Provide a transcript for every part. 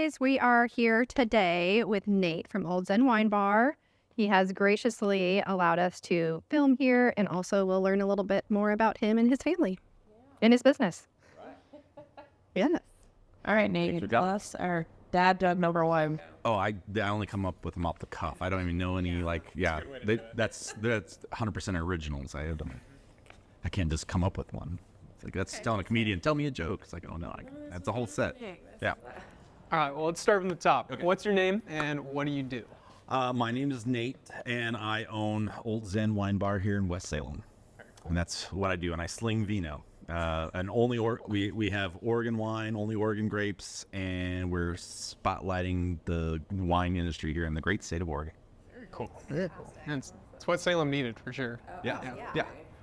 guys, we are here today with Nate from Old Zen Wine Bar. He has graciously allowed us to film here, and also we'll learn a little bit more about him and his family and his business. Yes. All right, Nate, tell us our dad joke number one. Oh, I only come up with them off the cuff. I don't even know any, that's 100% originals. I can't just come up with one. It's like, that's telling a comedian, tell me a joke. It's like, oh no, that's a whole set. Yeah. All right, well, let's start from the top. Okay. What's your name and what do you do? My name is Nate, and I own Old Zen Wine Bar here in West Salem. And that's what I do, and I sling vino. And we have Oregon wine, only Oregon grapes, and we're spotlighting the wine industry here in the great state of Oregon. Very cool. Very cool. It's what Salem needed, for sure. Yeah.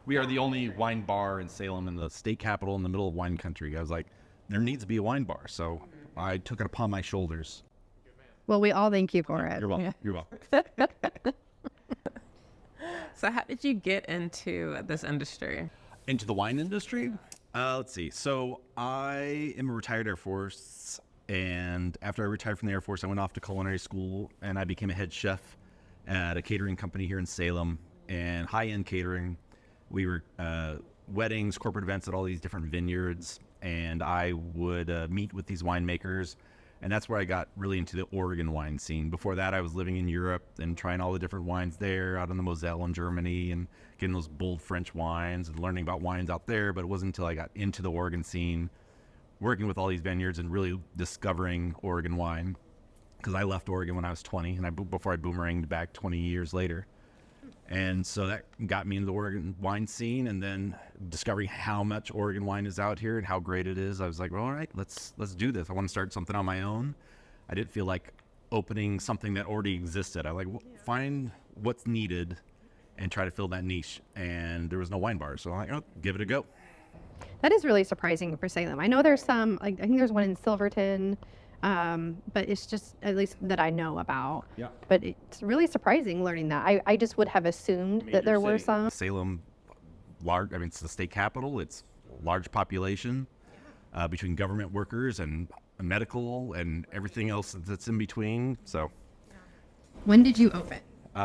We are the only wine bar in Salem, in the state capital, in the middle of wine country. I was like, there needs to be a wine bar, so I took it upon my shoulders. Well, we all thank you for it. You're welcome. Yeah. You're welcome. So how did you get into this industry? Into the wine industry? Let's see. So I am a retired Air Force, and after I retired from the Air Force, I went off to culinary school, and I became a head chef at a catering company here in Salem, and high-end catering. We were weddings, corporate events at all these different vineyards, and I would meet with these winemakers, and that's where I got really into the Oregon wine scene. Before that, I was living in Europe and trying all the different wines there, out in the Moselle in Germany, and getting those bold French wines and learning about wines out there. But it wasn't until I got into the Oregon scene, working with all these vineyards and really discovering Oregon wine, because I left Oregon when I was 20, and before I boomeranged back 20 years later. And so that got me into the Oregon wine scene, and then discovering how much Oregon wine is out here and how great it is. I was like, well, all right, let's do this. I want to start something on my own. I didn't feel like opening something that already existed. I find what's needed and try to fill that niche. And there was no wine bar, so I'm like, oh, give it a go. That is really surprising for Salem. I know there's some, I think there's one in Silverton, but it's just, at least that I know about. Yeah. But it's really surprising learning that. I just would have assumed that there were some. Salem, large. I mean, it's the state capital. It's a large population between government workers and medical and everything else that's in between. So. When did you open?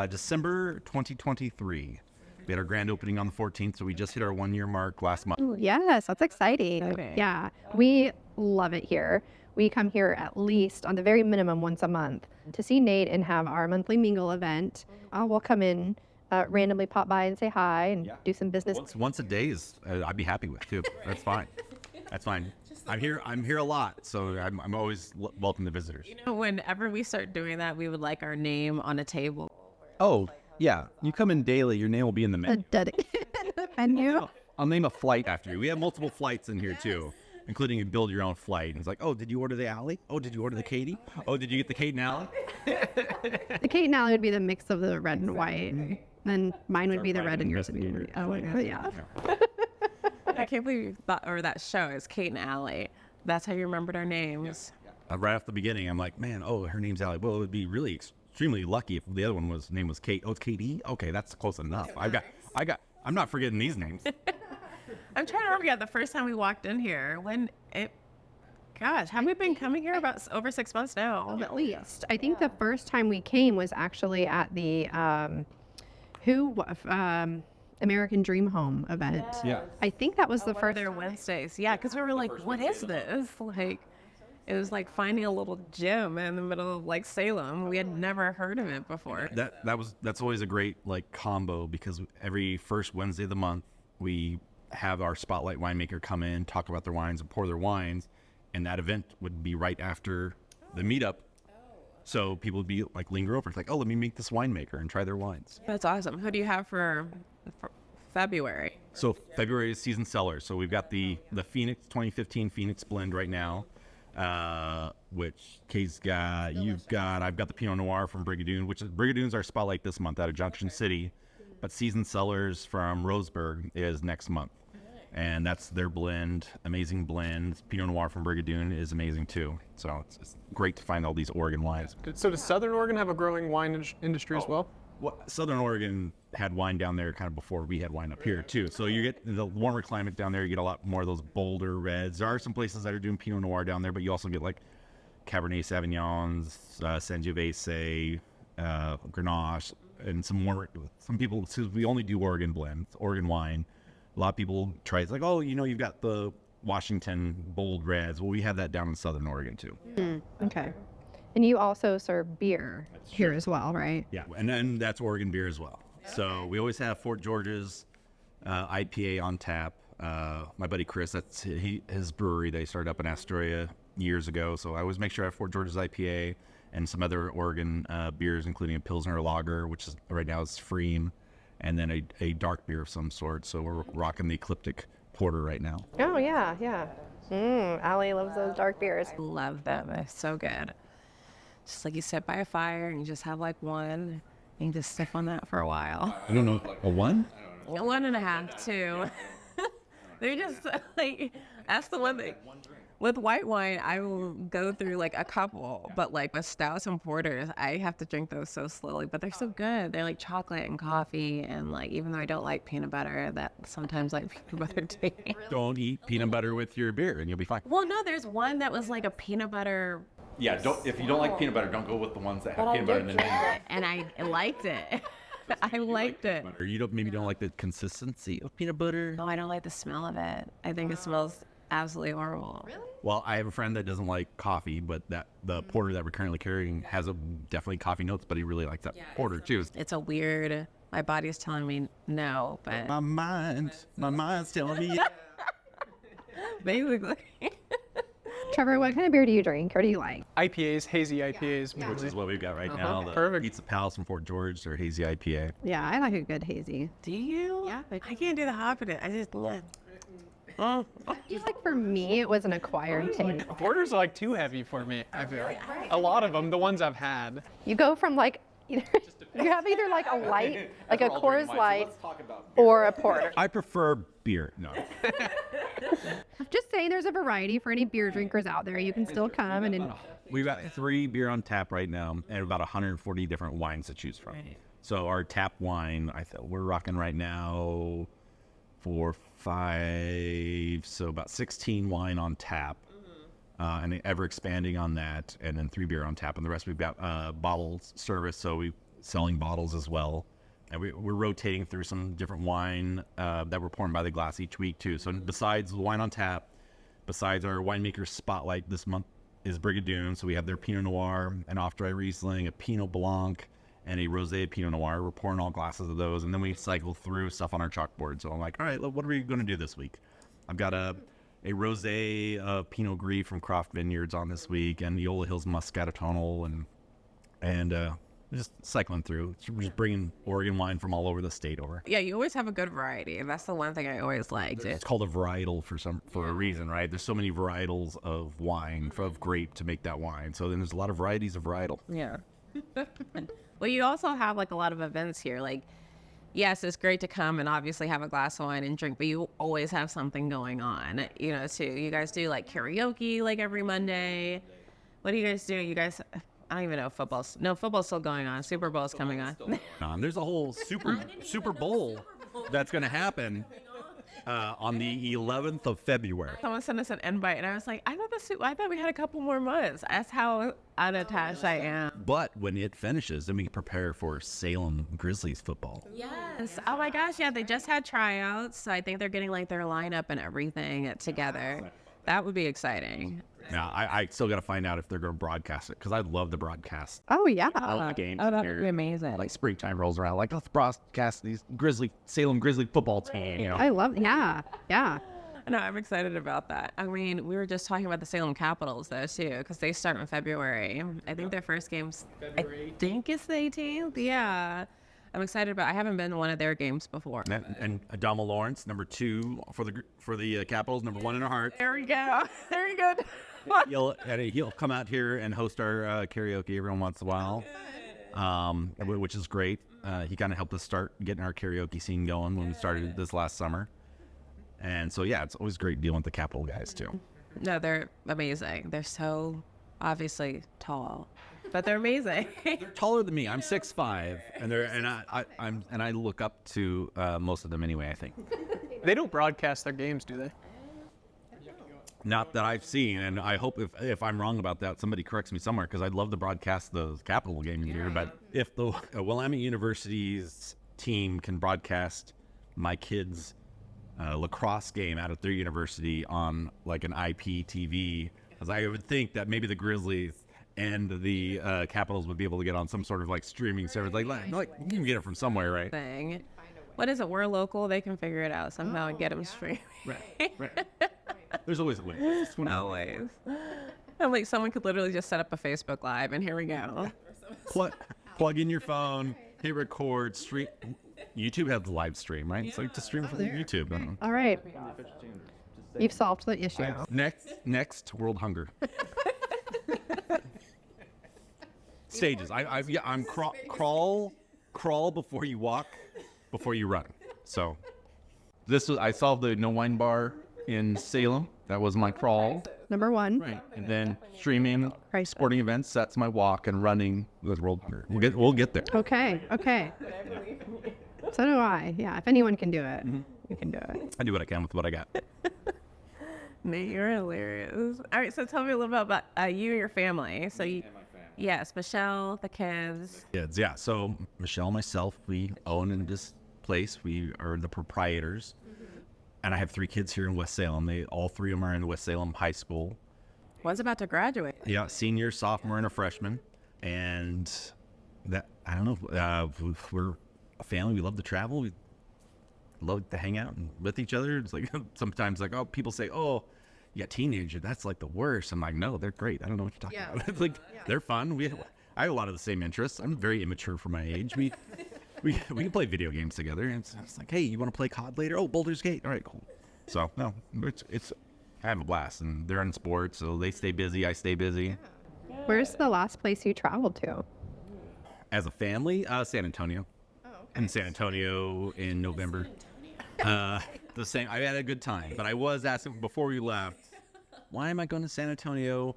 December 2023. We had our grand opening on the 14th, so we just hit our 1-year mark last month. Ooh, yes, that's exciting. Okay. Yeah, we love it here. We come here at least on the very minimum once a month to see Nate and have our monthly mingle event. We'll come in, randomly pop by and say hi and do some business. Once a day is I'd be happy with too. That's fine. That's fine. I'm here a lot, so I'm always welcome to visitors. You know, whenever we start doing that, we would like our name on a table. Oh, yeah. You come in daily, your name will be in the menu. Menu. I'll name a flight after you. We have multiple flights in here too, including a build your own flight. And it's like, oh, did you order the Alley? Oh, did you order the Katie? Oh, did you get the Kate and Alley? The Kate and Alley would be the mix of the red and white. Then mine would be the red and yours would be yeah. I can't believe you thought, or that show is Kate and Allie. That's how you remembered our names. Right off the beginning, I'm like, man, oh, her name's Alley. Well, it would be really extremely lucky if the other one name was Kate. Oh, it's Katie? Okay, that's close enough. I'm not forgetting these names. I'm trying to remember, the first time we walked in here, gosh, have we been coming here about over 6 months now? At least. I think the first time we came was actually at the American Dream Home event. Yes. Yeah. I think that was the first. There Wednesdays. Yeah, because we were like, what is this? It was like finding a little gym in the middle of Salem. We had never heard of it before. That's always a great combo, because every first Wednesday of the month we have our spotlight winemaker come in, talk about their wines and pour their wines, and that event would be right after the meetup. So people would be linger over. It's like, oh, let me meet this winemaker and try their wines. That's awesome. Who do you have for February? So February is season sellers. So we've got the Phoenix 2015 Phoenix blend right now, which Kay's got. I've got the Pinot Noir from Brigadoon, which is Brigadoon's our spotlight this month out of Junction City, but season sellers from Roseburg is next month. And that's their blend, amazing blend. Pinot Noir from Brigadoon is amazing too. So it's great to find all these Oregon wines. So does Southern Oregon have a growing wine industry as well? Well, Southern Oregon had wine down there kind of before we had wine up here too. So you get the warmer climate down there, you get a lot more of those bolder reds. There are some places that are doing Pinot Noir down there, but you also get Cabernet Sauvignons, Sangiovese, Grenache, and some people, since we only do Oregon blends, Oregon wine, a lot of people try, it's like, oh, you've got the Washington bold reds. Well, we have that down in Southern Oregon too. Okay. And you also serve beer here as well, right? Yeah, and then that's Oregon beer as well. So we always have Fort George's IPA on tap. My buddy Chris, that's his brewery. They started up in Astoria years ago. So I always make sure I have Fort George's IPA and some other Oregon beers, including a Pilsner Lager, which is right now is Freem, and then a dark beer of some sort. So we're rocking the Ecliptic Porter right now. Oh, yeah, yeah. Allie loves those dark beers. Love them. They're so good. Just like you sit by a fire and you just have like one and you just sip on that for a while. I don't know, a one? 1.5, 2. They're just like, that's the one thing. With white wine, I will go through like a couple, but like with stouts and porters, I have to drink those so slowly, but they're so good. They're like chocolate and coffee, and like, even though I don't like peanut butter, that sometimes like peanut butter tea. Don't eat peanut butter with your beer and you'll be fine. Well, no, there's one that was like a peanut butter. Yeah, if you don't like peanut butter, don't go with the ones that have peanut butter in the name. And I liked it. I liked it. Or maybe don't like the consistency of peanut butter. No, I don't like the smell of it. I think it smells absolutely horrible. Really? Well, I have a friend that doesn't like coffee, but the porter that we're currently carrying has definitely coffee notes, but he really likes that porter too. It's a weird, my body's telling me no, but My mind's telling me yeah. basically. Trevor, what kind of beer do you drink or do you like? IPAs, hazy IPAs. Which is what we've got right now. The Perfect. Pizza Palace from Fort George, their hazy IPA. Yeah, I like a good hazy. Do you? Yeah. I can't do the hopping. I just, oh. Just like for me, it was an acquired taste. Porters are like too heavy for me, I feel like. A lot of them, the ones I've had. You go from like you have either like a light, like a Coors Light, or a porter. I prefer beer. No. Just saying, there's a variety for any beer drinkers out there. You can still come and We've got 3 beer on tap right now and about 140 different wines to choose from. Right. So our tap wine, we're rocking right now 4, 5, so about 16 wine on tap. And ever expanding on that, and then 3 beer on tap, and the rest we've got bottle service, so we selling bottles as well, and we're rotating through some different wine that we're pouring by the glass each week too. So besides the wine on tap, besides our winemaker spotlight this month is Brigadoon, so we have their Pinot Noir, an off-dry Riesling, a Pinot Blanc, and a Rosé Pinot Noir. We're pouring all glasses of those, and then we cycle through stuff on our chalkboard. So I'm like, all right, what are we going to do this week? I've got a rosé Pinot Gris from Croft Vineyards on this week, and the Eola Hills Muscatatonal, and just cycling through. We're just bringing Oregon wine from all over the state over. Yeah, you always have a good variety, and that's the one thing I always liked. It's called a varietal for a reason, right? There's so many varietals of wine, of grape to make that wine. So then there's a lot of varieties of varietal. Yeah. Well, you also have like a lot of events here. Like, yes, it's great to come and obviously have a glass of wine and drink, but you always have something going on, too. You guys do like karaoke like every Monday. What do you guys do? You guys, I don't even know if football's still going on. Super Bowl's coming on. There's a whole Super Bowl that's going to happen on the 11th of February. Someone sent us an invite, and I was like, I thought we had a couple more months. That's how unattached I am. But when it finishes, then we can prepare for Salem Grizzlies football. Yes. Oh my gosh, yeah, they just had tryouts, so I think they're getting like their lineup and everything together. That would be exciting. Now, I still got to find out if they're going to broadcast it, because I'd love to broadcast oh yeah, the games. Oh, that would be amazing. Like springtime rolls around, like let's broadcast these Salem Grizzly football team. I love yeah. No, I'm excited about that. I mean, we were just talking about the Salem Capitals though too, because they start in February. I think their first game's I think it's the 18th. Yeah. I'm excited about. I haven't been to one of their games before. And Adama Lawrence, number 2 for the Capitals, number 1 in our heart. There we go. Very good. He'll come out here and host our karaoke every once in a while, which is great. He kind of helped us start getting our karaoke scene going when we started this last summer. And so, yeah, it's always great dealing with the Capital guys, too. No, they're amazing. They're so obviously tall, but they're amazing. They're taller than me. I'm 6'5", and I look up to most of them anyway, I think. They don't broadcast their games, do they? Not that I've seen, and I hope if I'm wrong about that, somebody corrects me somewhere, because I'd love to broadcast the Capital game here. But if the Willamette University's team can broadcast my kids' lacrosse game out at their university on like an IPTV, because I would think that maybe the Grizzlies and the Capitals would be able to get on some sort of like streaming service. Like you can get it from somewhere, right? Thing. What is it? We're local. They can figure it out somehow and get them streaming. Right. There's always a way. Always. I'm like, someone could literally just set up a Facebook Live, and here we go. Plug in your phone, hit record, stream. YouTube has live stream, right? It's like to stream from YouTube. I don't know. All right. You've solved the issue. Next, world hunger. Stages. I'm crawl before you walk, before you run. So I solved the no wine bar in Salem. That was my crawl. Number 1. Right. And then streaming Right. sporting events, that's my walk, and running was world hunger. we'll get there. Okay. So do I. Yeah. If anyone can do it, you can do it. I do what I can with what I got. Nate, you're hilarious. All right, so tell me a little bit about you and your family. So yes, Michelle, the kids. Kids, yeah. So Michelle and myself, we own in this place. We are the proprietors. And I have 3 kids here in West Salem. All 3 of them are in West Salem High School. One's about to graduate. Yeah, senior, sophomore, and a freshman. And that, I don't know, we're a family. We love to travel. We love to hang out and with each other. It's like sometimes like, oh, people say, oh, yeah, teenager, that's like the worst. I'm like, no, they're great. I don't know what you're talking about. It's like, they're fun. I have a lot of the same interests. I'm very immature for my age. We can play video games together. And it's like, hey, you want to play COD later? Oh, Baldur's Gate. All right, cool. So no, it's I have a blast, and they're in sports, so they stay busy. I stay busy. Where's the last place you traveled to? As a family, San Antonio. In San Antonio in November. The same. I had a good time, but I was asking before we left, why am I going to San Antonio?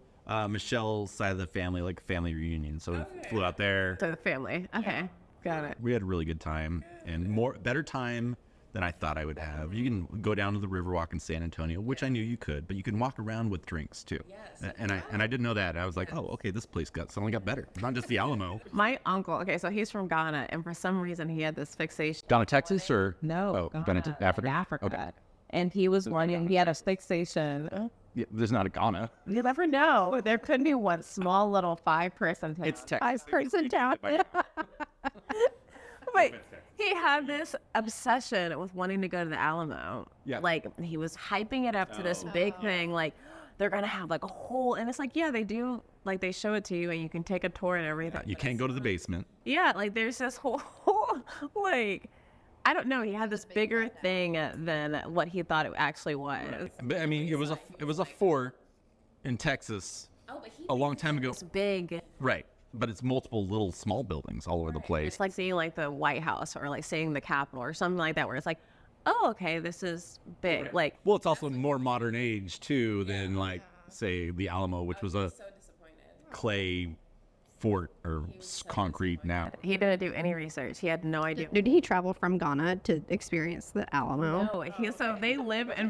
Michelle's side of the family, like family reunion. So we flew out there. To the family. Okay, got it. We had a really good time, and better time than I thought I would have. You can go down to the Riverwalk in San Antonio, which I knew you could, but you can walk around with drinks too. Yes. And I didn't know that. I was like, oh, okay, this place suddenly got better. It's not just the Alamo. My uncle, okay, so he's from Ghana, and for some reason he had this fixation. Ghana, Texas, or? No, Ghana, Africa? Africa. Okay. And he was running, he had a fixation. Yeah, there's not a Ghana. You never know. There could be one small little 5-person town. It's Texas. 5-person town. But he had this obsession with wanting to go to the Alamo. Yeah. Like, he was hyping it up to this big thing, like, they're going to have, like, a whole, and it's like, yeah, they do, like, they show it to you, and you can take a tour and everything. You can't go to the basement. Yeah, like, there's this whole, like, I don't know, he had this bigger thing than what he thought it actually was. But I mean, it was a fort in Texas a long time ago. It's big. Right. But it's multiple little small buildings all over the place. It's like seeing, like, the White House or, like, seeing the Capitol or something like that, where it's like, oh, okay, this is big. Like, Well, it's also more modern age too than like say the Alamo, which was a clay fort or concrete now. he didn't do any research. He had no idea. Did he travel from Ghana to experience the Alamo? No, so they live in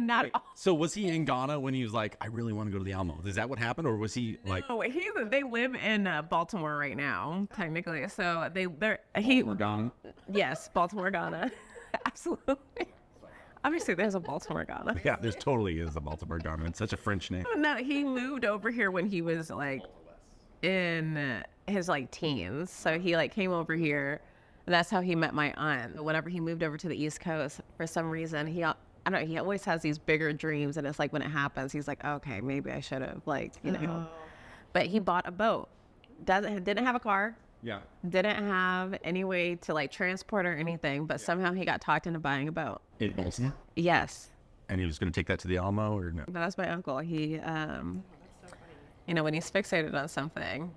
not all. So was he in Ghana when he was like, I really want to go to the Alamo? Is that what happened, or was he like? No, they live in Baltimore right now, technically. So we're Ghana. Yes, Baltimore, Ghana, absolutely. Obviously, there's a Baltimore, Ghana. Yeah, there's totally is a Baltimore Ghana. It's such a French name. No, he moved over here when he was like in his like teens. So he like came over here, and that's how he met my aunt. Whenever he moved over to the East Coast, for some reason he always has these bigger dreams, and it's like when it happens, he's like, okay, maybe I should have But he bought a boat. Didn't have a car. Yeah. Didn't have any way to like transport or anything, but somehow he got talked into buying a boat. Yes. And he was going to take that to the Alamo, or no? That's my uncle. He, when he's fixated on something,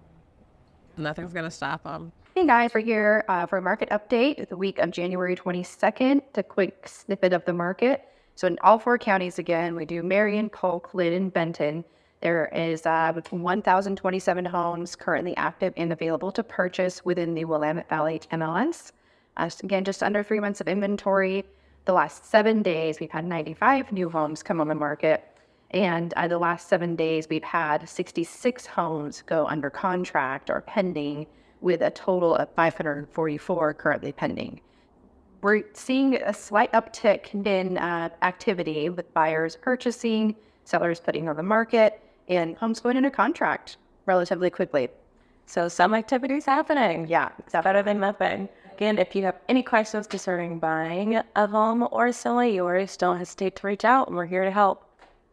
nothing's going to stop him. Hey guys, we're here for a market update the week of January 22nd. It's a quick snippet of the market. So in all 4 counties again, we do Marion, Polk, Lynn, and Benton. There is 1,027 homes currently active and available to purchase within the Willamette Valley MLS. Again, just under 3 months of inventory. The last 7 days, we've had 95 new homes come on the market. And the last 7 days, we've had 66 homes go under contract or pending, with a total of 544 currently pending. We're seeing a slight uptick in activity, with buyers purchasing, sellers putting on the market, and homes going under contract relatively quickly. So some activity's happening. Yeah, It's better than nothing. Again, if you have any questions concerning buying a home or selling yours, don't hesitate to reach out, and we're here to help.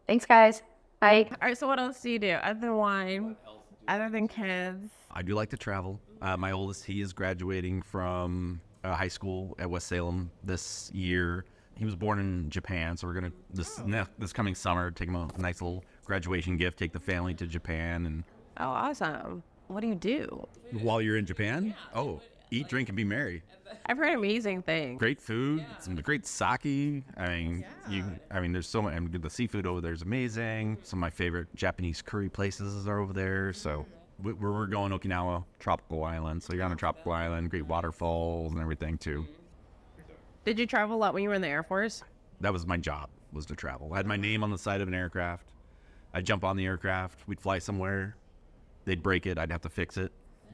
Thanks, guys. Bye. All right, so what else do you do other than wine, other than kids? I do like to travel. My oldest, he is graduating from high school at West Salem this year. He was born in Japan, so we're gonna this coming summer take him a nice little graduation gift, take the family to Japan. And Oh, awesome. What do you do? while you're in Japan, eat, drink, and be merry. I've heard amazing things. Great food, some great sake. There's so much. The seafood over there is amazing. Some of my favorite Japanese curry places are over there. So we're going Okinawa, tropical island. So you're on a tropical island, great waterfalls and everything too. Did you travel a lot when you were in the Air Force? That was my job, was to travel. I had my name on the side of an aircraft. I'd jump on the aircraft. We'd fly somewhere. They'd break it. I'd have to fix it.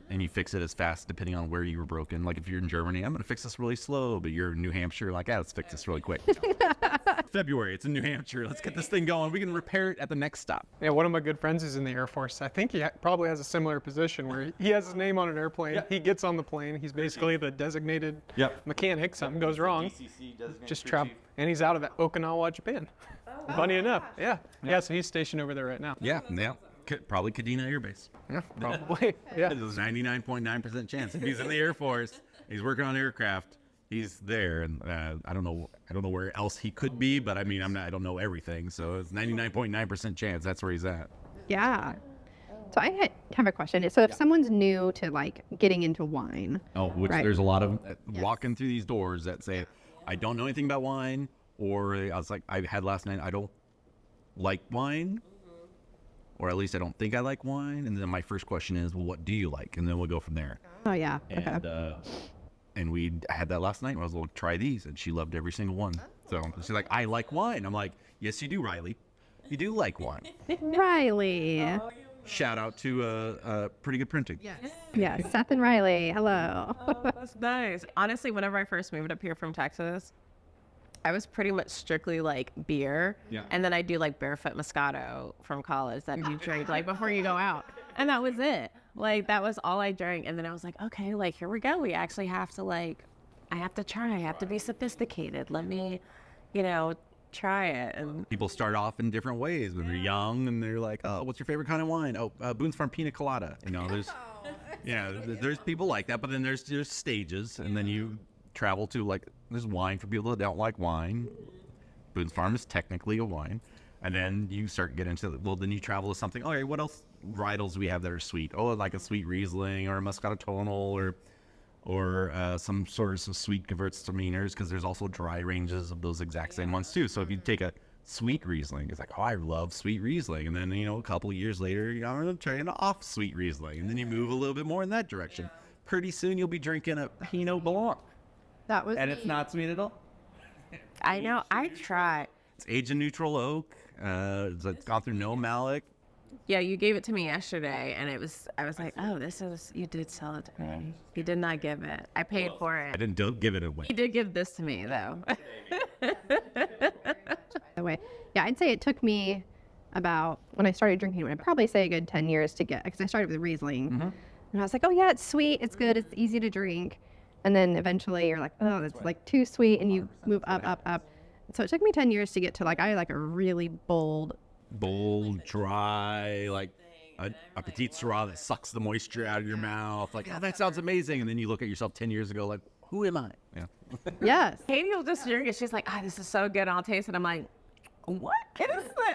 And you fix it as fast depending on where you were broken. Like if you're in Germany, I'm going to fix this really slow. But you're in New Hampshire, like, let's fix this really quick. February, it's in New Hampshire. Let's get this thing going. We can repair it at the next stop. Yeah, one of my good friends is in the Air Force. I think he probably has a similar position where he has his name on an airplane. Yeah. He gets on the plane. He's basically the designated mechanic. Something goes wrong, just travel, and he's out of Okinawa, Japan. Funny enough, yeah. So he's stationed over there right now. Yeah. Probably Kadena Air Base. Yeah, probably. Yeah. There's a 99.9% chance if he's in the Air Force, he's working on aircraft, he's there. And I don't know where else he could be, but I don't know everything. So it's 99.9% chance that's where he's at. Yeah. So I have a question. So if someone's new to like getting into wine, There's a lot of walking through these doors that say, I don't know anything about wine, or I was like, I had last night, I don't like wine. Or at least I don't think I like wine. And then my first question is, well, what do you like? And then we'll go from there. Oh, yeah. And, and we had that last night. I was like, try these. And she loved every single one. So she's like, I like wine. I'm like, yes, you do, Riley. You do like wine. Riley. Shout out to Pretty Good Printing. Yeah, Seth and Riley. Hello. That's nice. Honestly, whenever I first moved up here from Texas, I was pretty much strictly like beer. Yeah. And then I do like Barefoot Moscato from college that you drink like before you go out. And that was it. Like that was all I drank. And then I was like, okay, like here we go. We actually have to I have to try. I have to be sophisticated. Let me, try it. And people start off in different ways when they're young and they're like, oh, what's your favorite kind of wine? Oh, Boone's Farm Pina Colada. There's people like that, but then there's stages, and then you travel to there's wine for people that don't like wine. Boone's Farm is technically a wine. And then you start getting into then you travel to something. All right, what else varietals do we have that are sweet? Oh, like a sweet Riesling or a Muscatotonal or some sort of sweet Gewürztraminers, because there's also dry ranges of those exact same ones too. So if you take a sweet Riesling, it's like, oh, I love sweet Riesling. And then, a couple of years later, I'm going to try an off sweet Riesling. And then you move a little bit more in that direction. Pretty soon you'll be drinking a Pinot Blanc. And it's not sweet at all. I know. I try. It's aged in neutral oak. It's gone through no malic. Yeah, you gave it to me yesterday, and I was like, oh, you did sell it to me. You did not give it. I paid for it. I didn't give it away. You did give this to me, though. The way. Yeah, I'd say it took me about, when I started drinking, I'd probably say a good 10 years to get, because I started with Riesling. Mm-hmm. And I was like, oh, yeah, it's sweet. It's good. It's easy to drink. And then eventually you're like, oh, it's like too sweet. And you move up. So it took me 10 years to get to I like a really bold, dry, like a petite Syrah that sucks the moisture out of your mouth. Like, oh, that sounds amazing. And then you look at yourself 10 years ago, like, who am I? Yeah. Yes. Katie will just drink it. She's like, this is so good. I'll taste it. I'm like, what?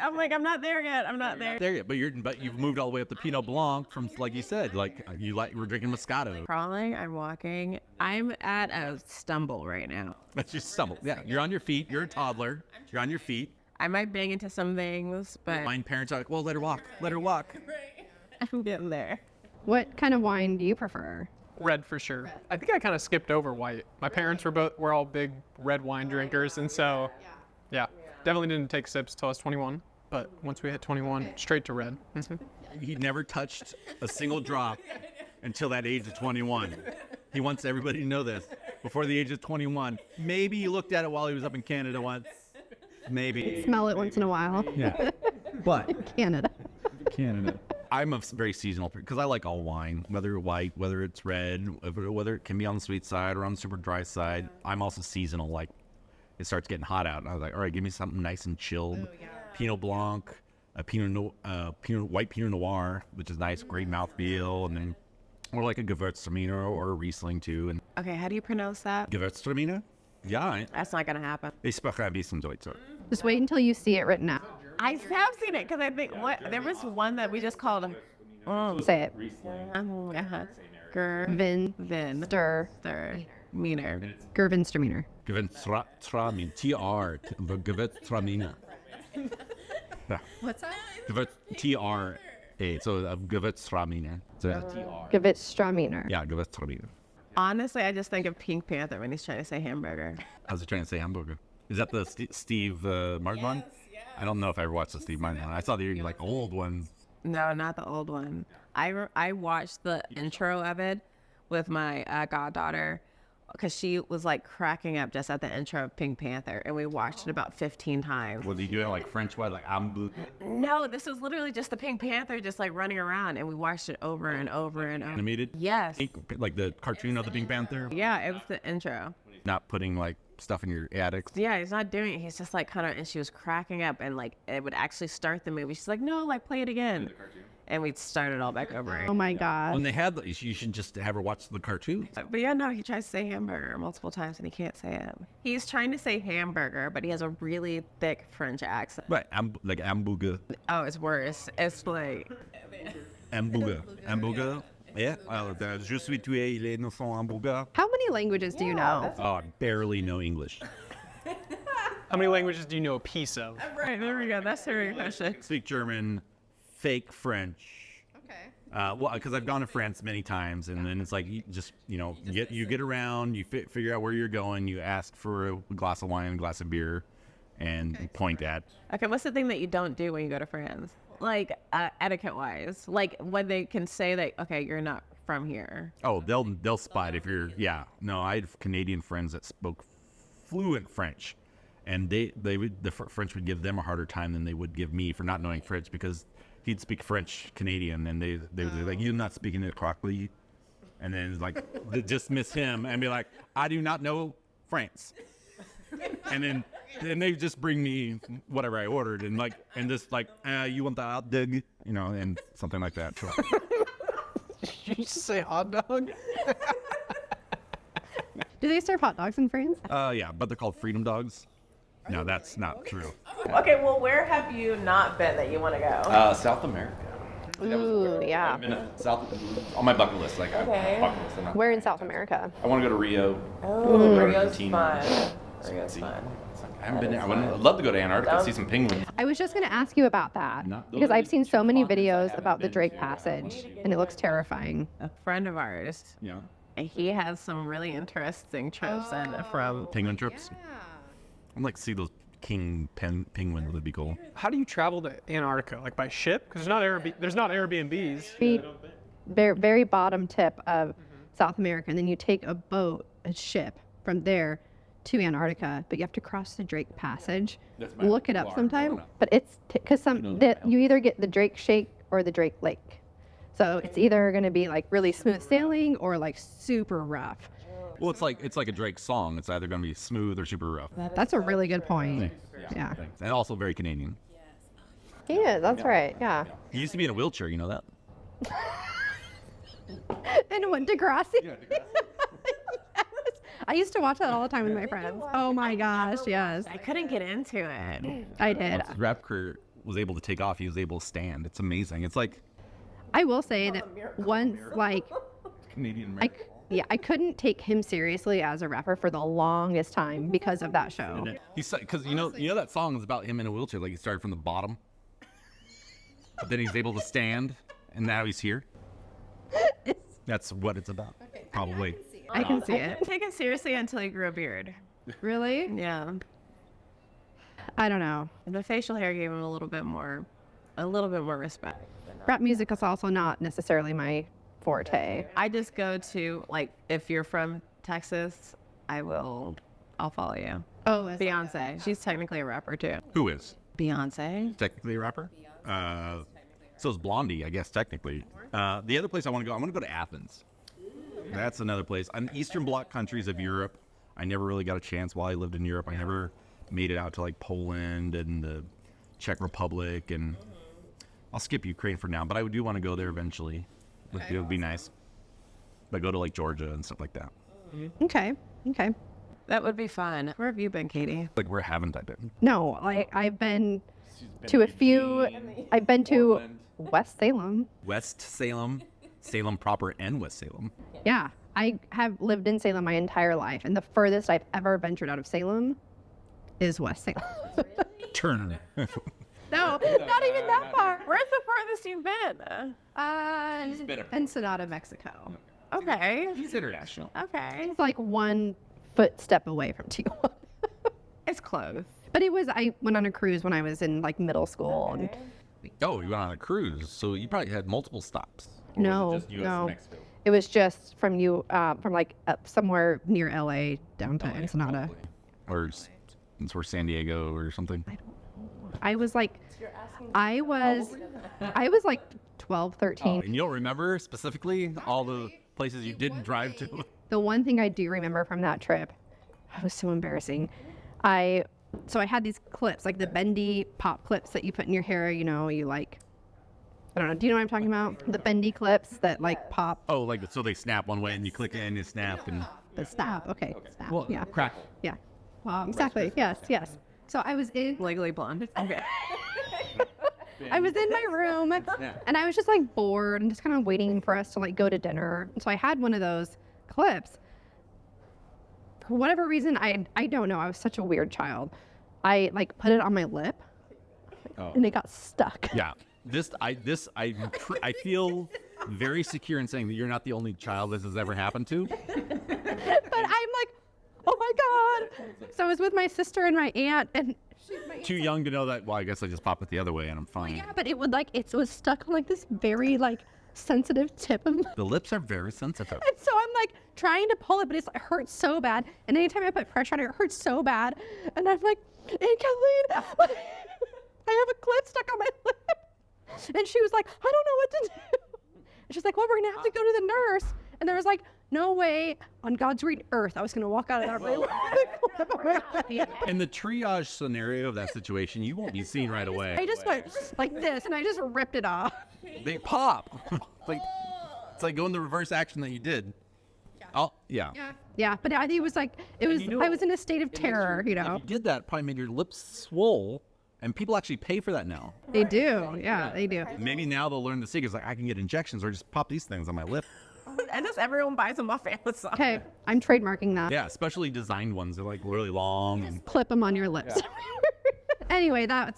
I'm like, I'm not there yet. I'm not there yet. But you've moved all the way up to Pinot Blanc from, like you said, we're drinking Moscato. Crawling, I'm walking. I'm at a stumble right now. That's just stumble. Yeah, you're on your feet. You're a toddler. You're on your feet. I might bang into some things, but my parents are like, well, let her walk. Let her walk. I'm getting there. What kind of wine do you prefer? Red for sure. I think I kind of skipped over white. My parents were all big red wine drinkers, and so yeah, definitely didn't take sips till I was 21. but once we hit 21, straight to red. He never touched a single drop until that age of 21. He wants everybody to know this. Before the age of 21, maybe he looked at it while he was up in Canada once. Maybe. Smell it once in a while. Yeah. But Canada. I'm a very seasonal because I like all wine, whether white, whether it's red, whether it can be on the sweet side or on the super dry side. I'm also seasonal. Like it starts getting hot out, and I was like, all right, give me something nice and chilled. Pinot Blanc, white Pinot Noir, which is nice, great mouthfeel, and then or like a Gewürztraminer or a Riesling too. And Okay, how do you pronounce that? Gewürztraminer? Ja, That's not gonna happen. ich spreche ein bisschen Deutsch. Just wait until you see it written out. I have seen it because I think there was one that we just called. Say it. Vin. Stir. Meaner. Gewürztraminer. Gewürztraminer. TR. Gewürztraminer. What's that? TRA. So Gewürztraminer. Gewürztraminer. Yeah, Gewürztraminer. Honestly, I just think of Pink Panther when he's trying to say hamburger. I was trying to say hamburger. Is that the Steve Martin one? I don't know if I ever watched the Steve Martin one. I saw the like old ones. No, not the old one. I watched the intro of it with my goddaughter because she was like cracking up just at the intro of Pink Panther, and we watched it about 15 times. Was he doing like French wise, like No, this was literally just the Pink Panther just like running around, and we watched it over and over and over. animated? Yes. Like the cartoon of the Pink Panther? Yeah, it was the intro. Not putting like stuff in your attics. Yeah, he's not doing it. He's just like kind of, and she was cracking up, and like it would actually start the movie. She's like, no, like play it again. And we'd start it all back over. Oh my God. When they had, you should just have her watch the cartoon. But yeah, no, he tries to say hamburger multiple times and he can't say it. He's trying to say hamburger, but he has a really thick French accent. Right, like hamburger. Oh, it's worse. It's like, Hamburger. Yeah. Je suis tué, il est innocent hamburger. How many languages do you know? Oh, I barely know English. How many languages do you know a piece of? right, there we go. That's the right question. Speak German, fake French. Okay. Well, because I've gone to France many times, and then it's like you get around, you figure out where you're going, you ask for a glass of wine, a glass of beer, and point at. Okay, what's the thing that you don't do when you go to France? Like etiquette-wise, like when they can say that, okay, you're not from here. Oh, they'll spot if you're. Yeah, no, I had Canadian friends that spoke fluent French, and the French would give them a harder time than they would give me for not knowing French because he'd speak French Canadian, and they would be like, you're not speaking it correctly, and then it's like they dismiss him and be like, I do not know France, and then they just bring me whatever I ordered, and just you want the hot dog, and something like that. So, Did you just say hot dog? Do they serve hot dogs in France? yeah, but they're called freedom dogs. No, that's not true. Okay, well, where have you not been that you want to go? South America. Ooh, yeah. South on my bucket list. Okay. Bucket list. Where in South America? I want to go to Rio. Oh, Rio's Argentina. fun. Rio's fun. I haven't been there. I'd love to go to Antarctica, see some penguins. I was just going to ask you about that because I've seen so many videos about the Drake Passage, and it looks terrifying. A friend of ours, Yeah. and he has some really interesting trips in from. Penguin trips. I'd like to see those king penguins. Would be cool. How do you travel to Antarctica? Like by ship? Because there's not Airbnbs. Very, very bottom tip of South America, and then you take a ship from there to Antarctica, but you have to cross the Drake Passage. Look it up sometime, but it's because you either get the Drake Shake or the Drake Lake, so it's either going to be like really smooth sailing or like super rough. Well, it's like a Drake song. It's either going to be smooth or super rough. That's a really good point. Yeah. And also very Canadian. He is. That's right. Yeah. He used to be in a wheelchair. You know that? And went to Degrassi. Yes. I used to watch that all the time with my friends. Oh my gosh, yes. I couldn't get into it. I did. Once his rap career was able to take off, he was able to stand. It's amazing. It's like I will say that once, Canadian. I couldn't take him seriously as a rapper for the longest time because of that show. He's because you know that song is about him in a wheelchair. Like he started from the bottom, but then he's able to stand, and now he's here. That's what it's about. Probably. I can see I it. didn't take it seriously until he grew a beard. Really? Yeah. I don't know. And the facial hair gave him a little bit more respect. Rap music is also not necessarily my forte. I just go to, like, if you're from Texas, I'll follow you. Oh, Beyonce. She's technically a rapper too. Who is? Beyonce. Technically a rapper? So is Blondie, I guess, technically. The other place I want to go to Athens. That's another place. On Eastern Bloc countries of Europe, I never really got a chance while I lived in Europe. I never made it out to like Poland and the Czech Republic, and I'll skip Ukraine for now, but I do want to go there eventually. It would be nice. But go to like Georgia and stuff like that. Okay. That would be fun. Where have you been, Katie? Like, where haven't I been? No, like I've been to a few. I've been to West Salem. West Salem, Salem proper, and West Salem. Yeah, I have lived in Salem my entire life, and the furthest I've ever ventured out of Salem is West Salem. Turner. No, not even that far. Where's the farthest you've been? Ensenada, Mexico. Okay. He's international. Okay. It's like 1 footstep away from Tijuana. It's close. But I went on a cruise when I was in like middle school. And Oh, you went on a cruise, so you probably had multiple stops. no. It was just from like up somewhere near LA down to Ensenada. Or San Diego or something. I was like 12, 13. And you don't remember specifically all the places you didn't drive to? The one thing I do remember from that trip, it was so embarrassing. So I had these clips, like the bendy pop clips that you put in your hair, you like, I don't know, do you know what I'm talking about? The bendy clips that like pop. Oh, like, so they snap one way and you click it and it snap and... The snap, okay, snap, Well, yeah. crackle. Yeah, exactly, yes. So I was in Legally Blonde. Okay. I was in my room and I was just like bored and just kind of waiting for us to like go to dinner. And so I had one of those clips. For whatever reason, I don't know. I was such a weird child. I like put it on my lip and it got stuck. Yeah. I feel very secure in saying that you're not the only child this has ever happened to. But I'm like, oh my God. So I was with my sister and my aunt and Too young to know that. Well, I guess I just pop it the other way and I'm fine. yeah, but it was stuck on like this very like sensitive tip of my. The lips are very sensitive. And so I'm like trying to pull it, but it hurts so bad. And anytime I put pressure on it, it hurts so bad. And I'm like, hey, Kathleen, I have a clip stuck on my lip. And she was like, I don't know what to do. And she's like, well, we're going to have to go to the nurse. And there was like, no way on God's green earth I was going to walk out of that room with a clip on my lip. In the triage scenario of that situation, you won't be seen right away. I just went like this, and I just ripped it off. They pop. It's like going the reverse action that you did. Oh, yeah. Yeah, but I think it was like, I was in a state of terror, If you did that, it probably made your lips swole, and people actually pay for that now. They do, yeah, they do. Maybe now they'll learn the secrets, like I can get injections or just pop these things on my lip. And just everyone buys them off Amazon. Okay, I'm trademarking that. Yeah, especially designed ones. They're like really long. And Clip them on your lips. Anyway, that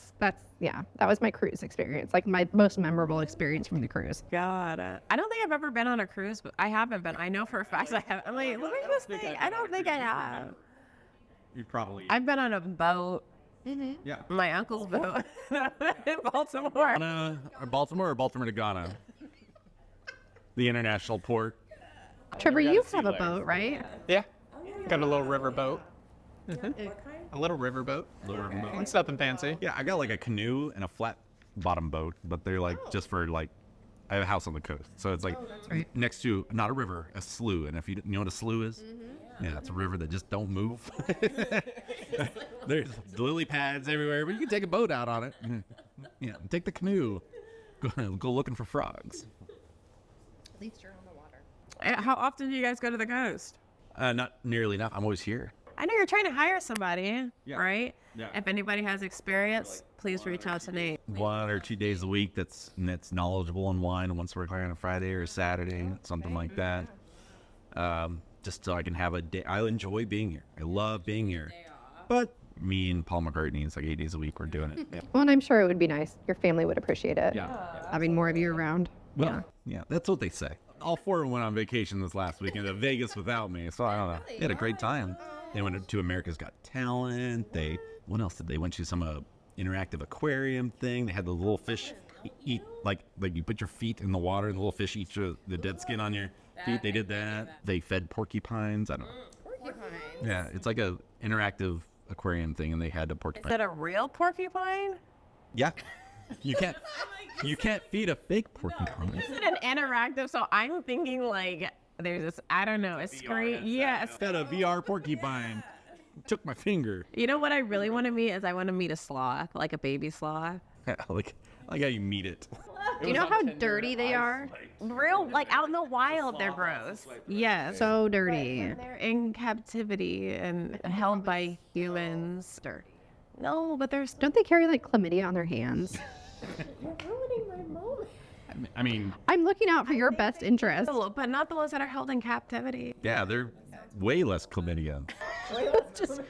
was my cruise experience, like my most memorable experience from the cruise. God, I don't think I've ever been on a cruise, but I haven't been. I know for a fact I have. I'm like, look at this thing. I don't think I have. you probably. I've been on a boat. Yeah. My uncle's boat in Baltimore. Baltimore or Baltimore to Ghana? The international port. Trevor, you have a boat, right? Yeah. Got a little river boat. A little river boat. It's nothing fancy. Yeah, I got like a canoe and a flat bottom boat, but they're like just for like, I have a house on the coast. So it's like next to, not a river, a slough. And if you know what a slough is? Yeah, it's a river that just don't move. There's lily pads everywhere, but you can take a boat out on it. Yeah, take the canoe. Go looking for frogs. At least you're on the water. How often do you guys go to the coast? Not nearly enough. I'm always here. I know you're trying to hire somebody, Yeah. right? Yeah. If anybody has experience, please reach out to Nate. 1 or 2 days a week that's knowledgeable in wine. Once we're on a Friday or a Saturday, something like that. Just so I can have a day. I enjoy being here. I love being here. But me and Paul McCartney, it's like 8 days a week we're doing it. Yeah. Well, and I'm sure it would be nice. Your family would appreciate it. Yeah. Having more of you around. Well, yeah, that's what they say. All 4 went on vacation this last weekend to Vegas without me, so I don't know. They had a great time. They went to America's Got Talent. What else did they went to? Some interactive aquarium thing. They had the little fish eat like you put your feet in the water and the little fish eat the dead skin on your feet. They did that. They fed porcupines. I don't know. Porcupines. Yeah, it's like a interactive aquarium thing, and they had a Is porcupine. that a real porcupine? Yeah, you can't feed a fake porcupine. Is it an interactive? So I'm thinking like there's this, I don't know, a screen. Yes. Instead of VR porcupine, took my finger. You know what I really want to meet is I want to meet a sloth, like a baby sloth. like how you meet it. Do you know how dirty they are? Real, like out in the wild, they're gross. Yes. So dirty. They're in captivity and held by humans. Dirty. No, but there's. Don't they carry like chlamydia on their hands? You're ruining my moment. I mean, I'm looking out for your best interest. But not the ones that are held in captivity. yeah, they're way less chlamydia.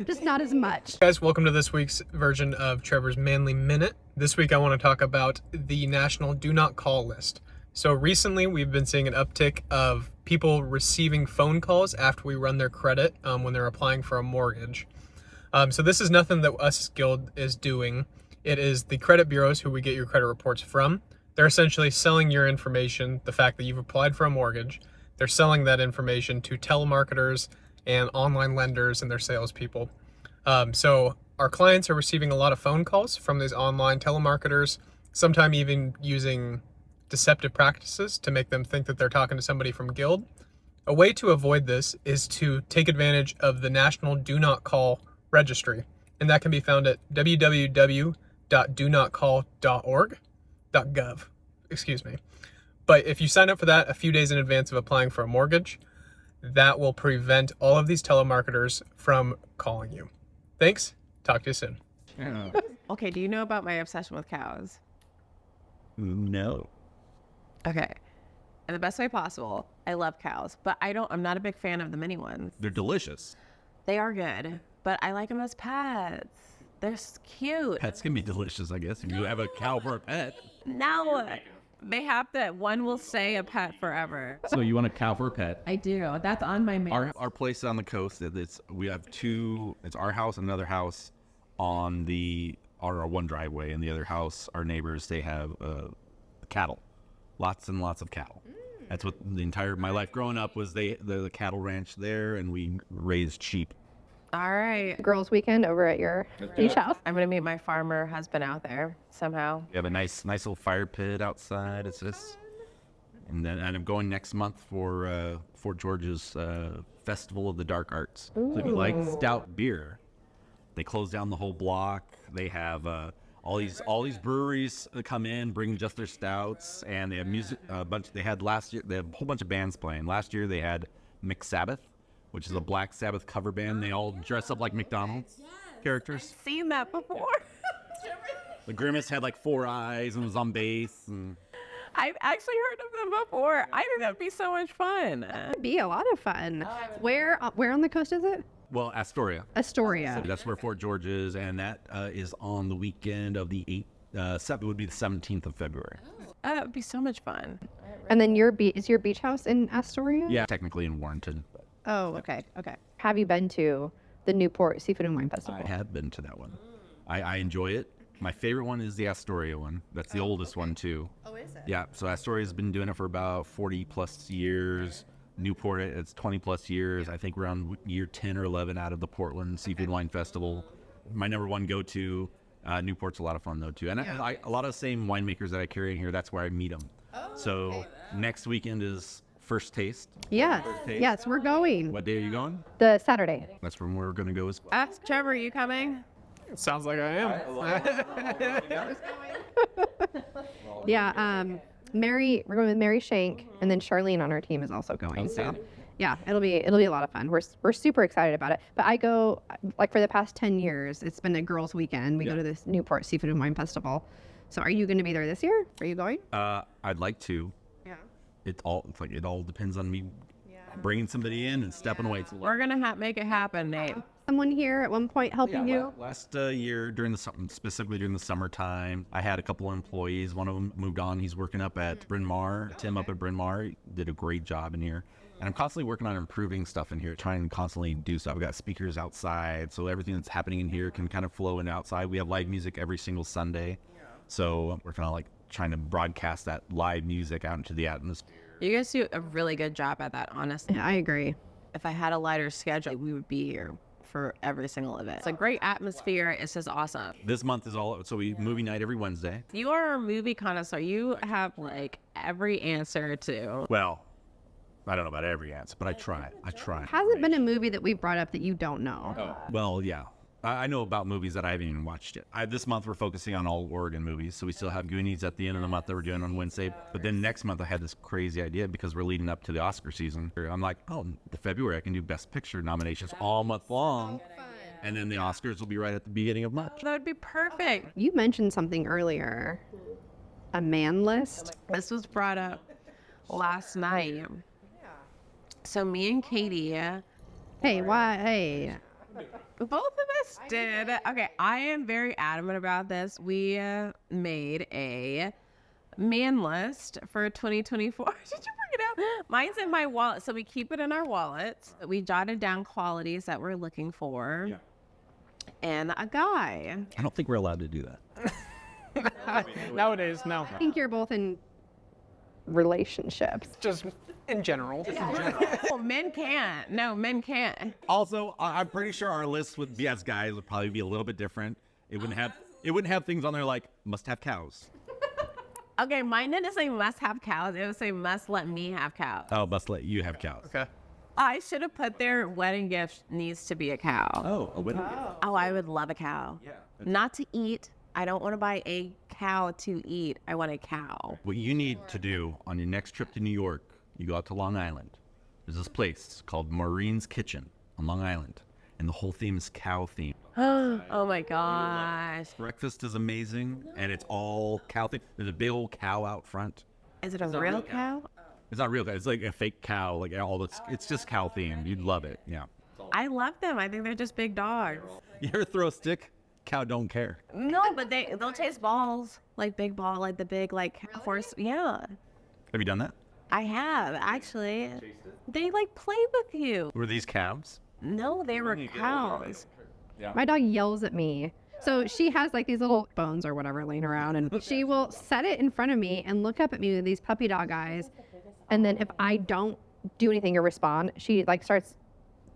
Just not as much. Guys, welcome to this week's version of Trevor's Manly Minute. This week I want to talk about the National Do Not Call list. So recently we've been seeing an uptick of people receiving phone calls after we run their credit when they're applying for a mortgage. So this is nothing that us Guild is doing. It is the credit bureaus who we get your credit reports from. They're essentially selling your information, the fact that you've applied for a mortgage. They're selling that information to telemarketers and online lenders and their salespeople. So our clients are receiving a lot of phone calls from these online telemarketers, sometimes even using deceptive practices to make them think that they're talking to somebody from Guild. A way to avoid this is to take advantage of the National Do Not Call registry, and that can be found at www.donotcall.org.gov. Excuse me. But if you sign up for that a few days in advance of applying for a mortgage, that will prevent all of these telemarketers from calling you. Thanks. Talk to you soon. Yeah. Okay, do you know about my obsession with cows? No. Okay. In the best way possible, I love cows, but I'm not a big fan of the mini ones. They're delicious. They are good, but I like them as pets. They're cute. Pets can be delicious, I guess, if you have a cow for a pet. No, they have to. One will stay a pet forever. So you want a cow for a pet? I do. That's on my mail. Our place on the coast, we have two. It's our house and another house on our one driveway, and the other house, our neighbors, they have cattle, lots and lots of cattle. That's what my life growing up was. The cattle ranch there, and we raised sheep. All right. Girls' weekend over at your beach house. I'm gonna meet my farmer husband out there somehow. We have a nice little fire pit outside. It's just, and I'm going next month for Fort George's Festival of the Dark Arts. So if you like stout beer, they close down the whole block. They have all these breweries that come in, bring just their stouts, and they have music. They had last year. They have a whole bunch of bands playing. Last year they had McSabbath, which is a Black Sabbath cover band. They all dress up like McDonald's characters. Seen that before. The Grimace had like 4 eyes and was on bass. And I've actually heard of them before. I think that'd be so much fun. It'd be a lot of fun. Where on the coast is it? well, Astoria. Astoria. That's where Fort George is, and that is on the weekend of the 8th. It would be the 17th of February. That would be so much fun. And then is your beach house in Astoria? Yeah, technically in Warrenton. But Oh, okay. Have you been to the Newport Seafood and Wine Festival? I have been to that one. I enjoy it. My favorite one is the Astoria one. That's the oldest one, too. Oh, is it? Yeah, so Astoria's been doing it for about 40 plus years. Newport, it's 20 plus years. I think we're on year 10 or 11 out of the Portland Seafood Wine Festival. My number one go-to. Newport's a lot of fun, though, too. And a lot of the same winemakers that I carry in here, that's where I meet them. So next weekend is First Taste. Yes. Taste. Yes, we're going. What day are you going? The Saturday. That's when we're going to go as well. Ask Trevor, are you coming? It sounds like I am. Yeah. We're going with Mary Shank, and then Charlene on our team is also going. So, yeah, it'll be a lot of fun. We're super excited about it. But I go like for the past 10 years. It's been a girls' weekend. We go to this Newport Seafood and Wine Festival. So, are you going to be there this year? Are you going? I'd like to. Yeah. It all depends on me bringing somebody in and stepping away. We're going to make it happen, Nate. Someone here at one point helping you? Last year, specifically during the summertime, I had a couple of employees. One of them moved on. He's working up at Bryn Mawr. Tim up at Bryn Mawr did a great job in here. And I'm constantly working on improving stuff in here, trying to constantly do stuff. I've got speakers outside, so everything that's happening in here can kind of flow into outside. We have live music every single Sunday. So I'm working on like trying to broadcast that live music out into the atmosphere. You guys do a really good job at that, honestly. Yeah, I agree. If I had a lighter schedule, we would be here for every single event. It's a great atmosphere. It's just awesome. This month is we movie night every Wednesday. You are a movie connoisseur. You have like every answer to. Well, I don't know about every answer, but I try. Hasn't been a movie that we've brought up that you don't know. Well, yeah. I know about movies that I haven't even watched yet. This month we're focusing on all Oregon movies, so we still have Goonies at the end of the month that we're doing on Wednesday. But then next month I had this crazy idea because we're leading up to the Oscar season. I'm like, the February I can do Best Picture nominations all month long, and then the Oscars will be right at the beginning of March. That would be perfect. You mentioned something earlier, a man list. This was brought up last night. So me and Katie, Hey, why? Hey, both of us did. Okay, I am very adamant about this. We made a man list for 2024. Did you bring it out? Mine's in my wallet, so we keep it in our wallets. We jotted down qualities that we're looking for, and a guy. I don't think we're allowed to do that. Nowadays, no. I think you're both in relationships. Just in general. Oh, men can't. No, men can't. Also, I'm pretty sure our list would be as guys would probably be a little bit different. It wouldn't have things on there like must have cows. Okay, mine didn't say must have cows. It would say must let me have cows. Oh, must let you have cows. Okay. I should have put their wedding gift needs to be a cow. Oh, a wedding gift. Oh, I would love a cow. Yeah. Not to eat. I don't want to buy a cow to eat. I want a cow. What you need to do on your next trip to New York, you go out to Long Island. There's this place called Maureen's Kitchen on Long Island, and the whole theme is cow theme. Oh my gosh. Breakfast is amazing, and it's all cow theme. There's a big old cow out front. Is it a real cow? It's not real cow. It's like a fake cow. Like it's just cow themed. You'd love it. Yeah. I love them. I think they're just big dogs. You ever throw a stick? Cow don't care. No, but they'll chase balls. Like big ball, like the big like horse. Yeah. Have you done that? I have, actually. They like play with you. Were these calves? No, they were cows. My dog yells at me. So she has like these little bones or whatever laying around, and she will set it in front of me and look up at me with these puppy dog eyes. And then if I don't do anything or respond, she like starts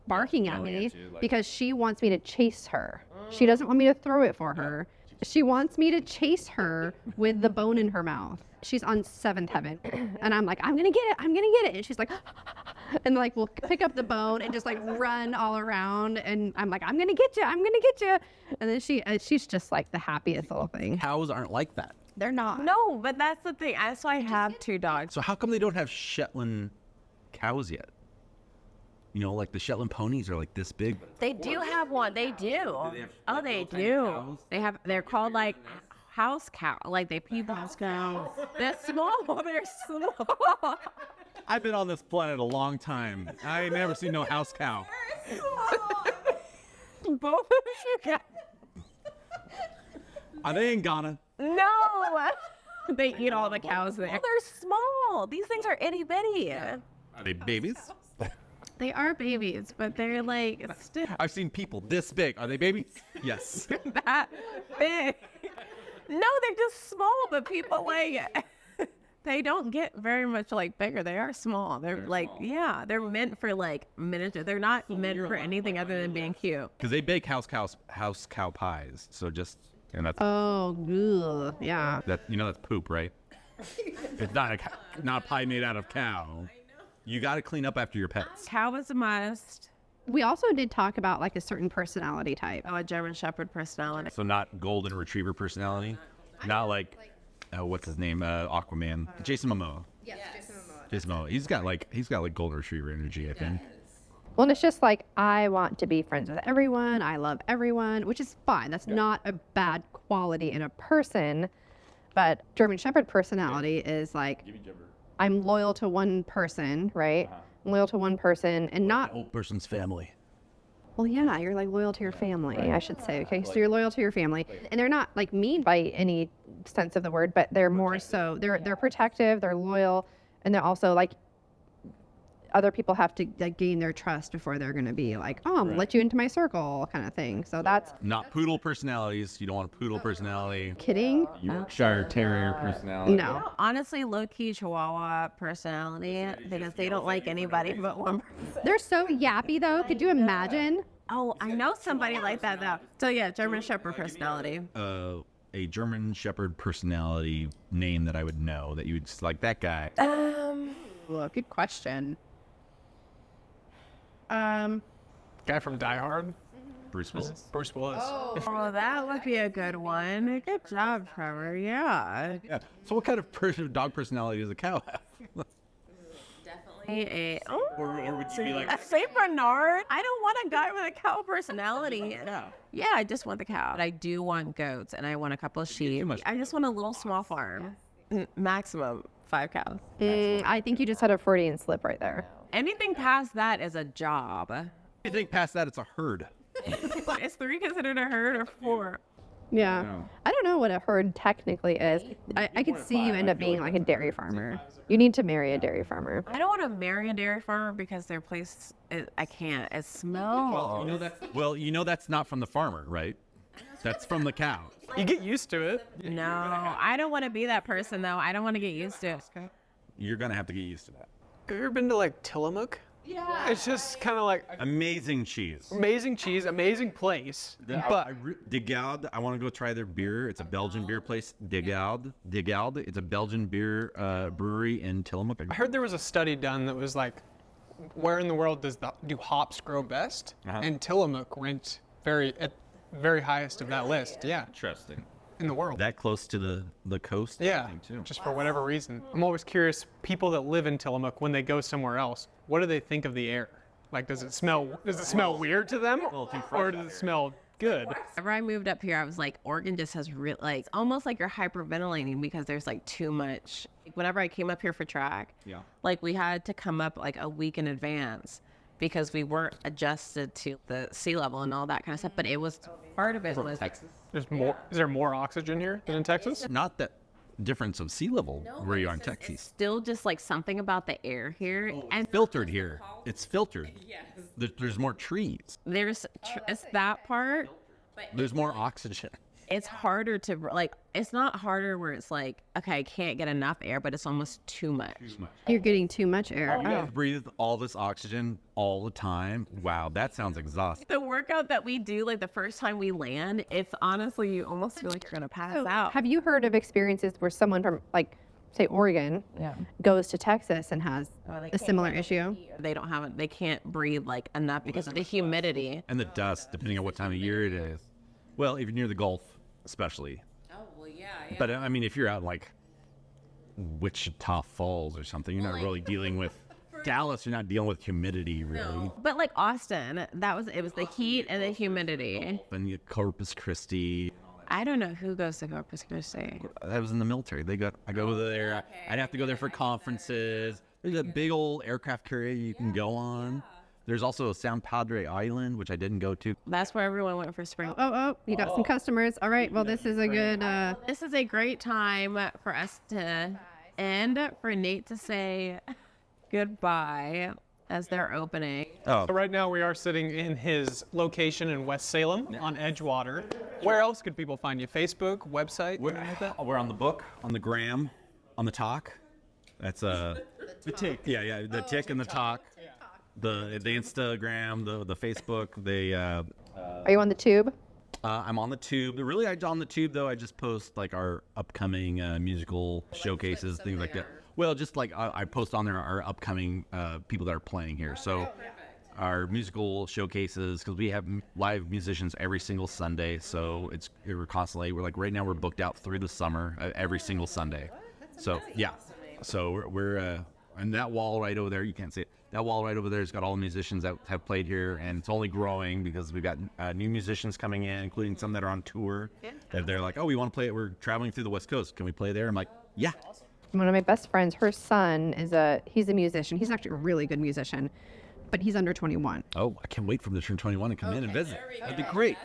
barking at me because she wants me to chase her. She doesn't want me to throw it for her. She wants me to chase her with the bone in her mouth. She's on seventh heaven. And I'm like, I'm going to get it. I'm going to get it. And she's like, and like, we'll pick up the bone and just like run all around. And I'm like, I'm going to get you. I'm going to get you. And then she's just like the happiest little thing. Cows aren't like that. They're not. No, but that's the thing. That's why I have two dogs. So how come they don't have Shetland cows yet? You know, like the Shetland ponies are like this big. They do have one. They do. Oh, they do. They're called like house cow. Like they feed the house cow. They're small. They're small. I've been on this planet a long time. I ain't never seen no house cow. Both of you guys. Are they in Ghana? No. They eat all the cows there. They're small. These things are itty bitty. Are they babies? They are babies, but they're like still I've seen people this big. Are they babies? Yes. that big. No, they're just small, but people like they don't get very much like bigger. They are small. They're like small. Yeah, they're meant for like miniature. They're not meant for anything other than being cute. Because they bake house cow pies. So just and that's Oh, ugh, yeah. that's poop, right? It's not a pie made out of cow. You got to clean up after your pets. Cow is a must. We also did talk about like a certain personality type. Oh, a German Shepherd personality. So not golden retriever personality, not like what's his name, Aquaman, Jason Momoa. Yes, Jason Momoa. Jason Momoa. He's got like golden retriever energy, I think. Well, and it's just like, I want to be friends with everyone. I love everyone, which is fine. That's not a bad quality in a person. But German Shepherd personality is like, I'm loyal to one person, right? I'm loyal to one person and not... Whole person's family. Well, yeah, you're like loyal to your family, I should say. Okay, so you're loyal to your family. And they're not like mean by any sense of the word, but they're more so, they're protective, they're loyal, and they're also like, other people have to like gain their trust before they're going to be like, oh, I'm gonna let you into my circle kind of thing. So that's Not poodle personalities. You don't want a poodle personality. kidding. Yorkshire Terrier personality. No. Honestly, low-key Chihuahua personality because they don't like anybody but one person. They're so yappy though. Could you imagine? Oh, I know somebody like that though. So yeah, German Shepherd personality. A German Shepherd personality name that I would know that you would just like that guy. Well, good question. Guy from Die Hard. Bruce Willis. Bruce Willis. Oh, that would be a good one. Good job, Trevor. Yeah. Yeah. So what kind of dog personality does a cow have? Or would you be like, A Saint Bernard? I don't want a guy with a cow personality. No. Yeah, I just want the cow. But I do want goats, and I want a couple of sheep. I just want a little small farm. Maximum 5 cows. I think you just had a Freudian slip right there. Anything past that is a job. you think past that it's a herd? Is 3 considered a herd or 4? Yeah. No. I don't know what a herd technically is. I could see you end up being like a dairy farmer. You need to marry a dairy farmer. I don't want to marry a dairy farmer because their place, I can't. It smells. You know that's not from the farmer, right? That's from the cow. You get used to it. No, I don't want to be that person though. I don't want to get used to it. You're gonna have to get used to that. Have you ever been to like Tillamook? Yeah. It's just kind of like Amazing cheese. amazing cheese, amazing place. But De Goude, I want to go try their beer. It's a Belgian beer place. De Goude. It's a Belgian beer brewery in Tillamook. I heard there was a study done that was like, where in the world do hops grow best? And Tillamook ranked very highest of that list. Yeah, Interesting. in the world. That close to the coast. Yeah, I think, too. just for whatever reason. I'm always curious, people that live in Tillamook, when they go somewhere else, what do they think of the air? Like, does it smell weird to them? Or does it smell good? Whenever I moved up here, I was like, Oregon just has like almost like you're hyperventilating because there's like too much. Like, whenever I came up here for track, like we had to come up like a week in advance because we weren't adjusted to the sea level and all that kind of stuff. But it was part of it was Texas. Is there more oxygen here than in Texas? Not that difference of sea level where you are in it's Texas. still just like something about the air here, and Filtered here. It's filtered. yes, There's more trees. it's that part. There's more oxygen. It's harder to like. It's not harder where it's like, okay, I can't get enough air, but it's almost too much. You're getting too much air. You guys breathe all this oxygen all the time. Wow, that sounds exhausting. The workout that we do, like the first time we land, it's honestly you almost feel like you're gonna pass out. Have you heard of experiences where someone from, like, say, Oregon goes to Texas and has a similar issue? They don't have it. They can't breathe like enough because of the humidity. And the dust, depending on what time of year it is. Well, if you're near the Gulf, especially. Oh well, yeah. But I mean, if you're out like Wichita Falls or something, you're not really dealing with Dallas. You're not dealing with humidity, really. But like Austin, it was the heat and the humidity. And you Corpus Christi. I don't know who goes to Corpus Christi. I was in the military. I go there. I'd have to go there for conferences. There's a big old aircraft carrier you can go on. There's also a San Padre Island, which I didn't go to. That's where everyone went for spring. Oh, you got some customers. All right, well, this is a good... This is a great time for us to end, for Nate to say goodbye as they're opening. Oh, So right now we are sitting in his location in West Salem on Edgewater. Where else could people find you? Facebook, website, anything like that? we're on the book, on the gram, on the talk. That's the tick. Yeah, the tick and the talk. The Instagram, the Facebook. Are you on the tube? I'm on the tube. Really, on the tube though, I just post like our upcoming musical showcases, things like that. Well, just like I post on there our upcoming people that are playing here. So our musical showcases, because we have live musicians every single Sunday. So we're constantly, we're like right now we're booked out through the summer every single Sunday. So yeah, so we're and that wall right over there, you can't see it. That wall right over there has got all the musicians that have played here, and it's only growing because we've got new musicians coming in, including some that are on tour. That they're like, oh, we want to play it. We're traveling through the West Coast. Can we play there? I'm like, yeah. One of my best friends, her son he's a musician. He's actually a really good musician, but he's under 21. Oh, I can't wait for them to turn 21 and come in and visit. That'd be great.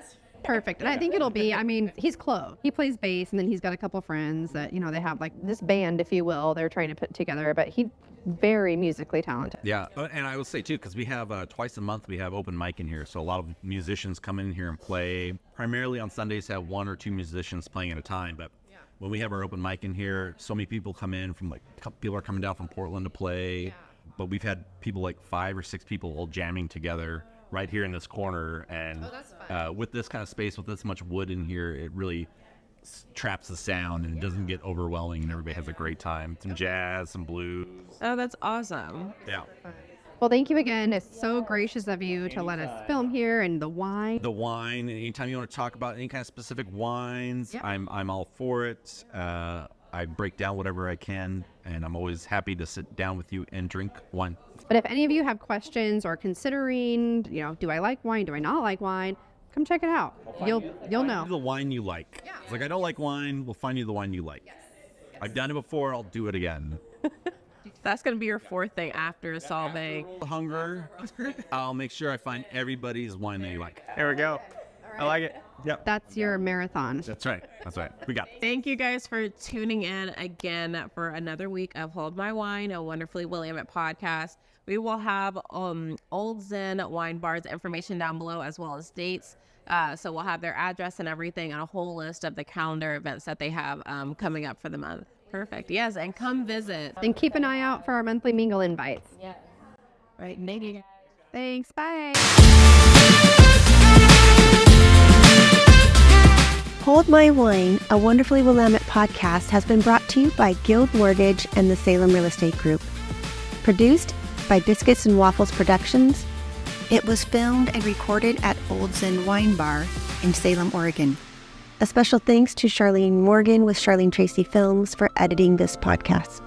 Perfect. And I think it'll be, I mean, he's close. He plays bass, and then he's got a couple friends that, you know, they have like this band, if you will, they're trying to put together, but he's very musically talented. Yeah, and I will say too, because we have twice a month we have open mic in here, so a lot of musicians come in here and play. Primarily on Sundays, have 1 or 2 musicians playing at a time, but when we have our open mic in here, so many people come in from people are coming down from Portland to play, but we've had people like 5 or 6 people all jamming together right here in this corner, and with this kind of space, with this much wood in here, it really traps the sound and it doesn't get overwhelming, and everybody has a great time. Some jazz, some blues. Oh, that's awesome. Yeah. Well, thank you again. It's so gracious of you to let us film here, and the wine. The wine, anytime you want to talk about any kind of specific wines, Yep. I'm all for it. I break down whatever I can, and I'm always happy to sit down with you and drink wine. But if any of you have questions or considering, you know, do I like wine? Do I not like wine? Come check it out. You'll know. The wine you like. Yeah. It's like, I don't like wine. We'll find you the wine you like. Yes. I've done it before. I'll do it again. That's going to be your 4th thing after solving. Hunger. I'll make sure I find everybody's wine they like. There we go. I like it. Yep. That's your marathon. That's right. That's right. We got it. Thank you guys for tuning in again for another week of Hold My Wine, a wonderfully Willamette podcast. We will have Old Zen Wine Bar's information down below, as well as dates. So we'll have their address and everything, and a whole list of the calendar events that they have coming up for the month. Perfect. Yes, and come visit. And keep an eye out for our monthly mingle invites. Yeah. Right. Thank you. Thanks. Bye. Hold My Wine, a wonderfully Willamette podcast, has been brought to you by Guild Mortgage and the Salem Real Estate Group. Produced by Biscuits and Waffles Productions. It was filmed and recorded at Old Zen Wine Bar in Salem, Oregon. A special thanks to Charlene Morgan with Charlene Tracy Films for editing this podcast.